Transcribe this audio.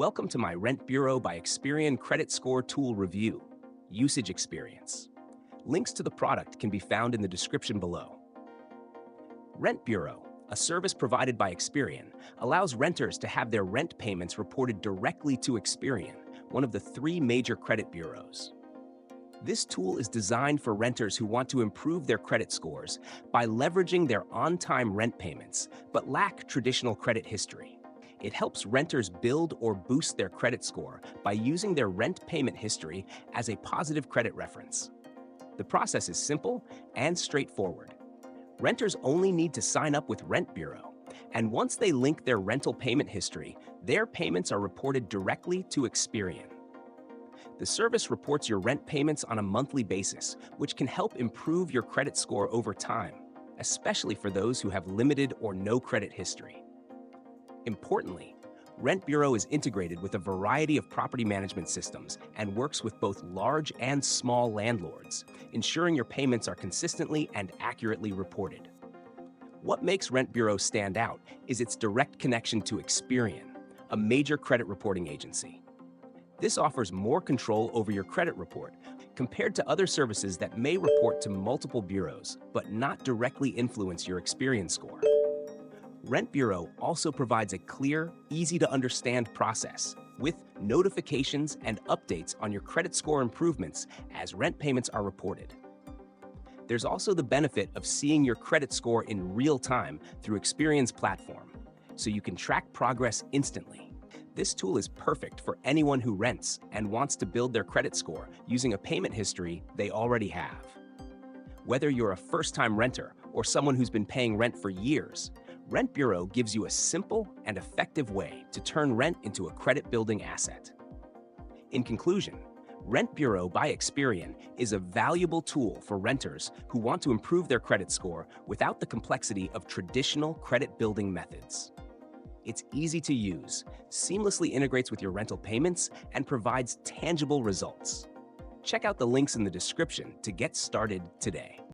Welcome to my Rent Bureau by Experian Credit Score Tool Review, Usage Experience. Links to the product can be found in the description below. Rent Bureau, a service provided by Experian, allows renters to have their rent payments reported directly to Experian, one of the three major credit bureaus. This tool is designed for renters who want to improve their credit scores by leveraging their on-time rent payments but lack traditional credit history. It helps renters build or boost their credit score by using their rent payment history as a positive credit reference. The process is simple and straightforward. Renters only need to sign up with Rent Bureau, and once they link their rental payment history, their payments are reported directly to Experian. The service reports your rent payments on a monthly basis, which can help improve your credit score over time, especially for those who have limited or no credit history. Importantly, Rent Bureau is integrated with a variety of property management systems and works with both large and small landlords, ensuring your payments are consistently and accurately reported. What makes Rent Bureau stand out is its direct connection to Experian, a major credit reporting agency. This offers more control over your credit report compared to other services that may report to multiple bureaus but not directly influence your Experian score. Rent Bureau also provides a clear, easy-to-understand process with notifications and updates on your credit score improvements as rent payments are reported. There's also the benefit of seeing your credit score in real time through Experian's platform, so you can track progress instantly. This tool is perfect for anyone who rents and wants to build their credit score using a payment history they already have. Whether you're a first-time renter or someone who's been paying rent for years, Rent Bureau gives you a simple and effective way to turn rent into a credit-building asset. In conclusion, Rent Bureau by Experian is a valuable tool for renters who want to improve their credit score without the complexity of traditional credit-building methods. It's easy to use, seamlessly integrates with your rental payments, and provides tangible results. Check out the links in the description to get started today.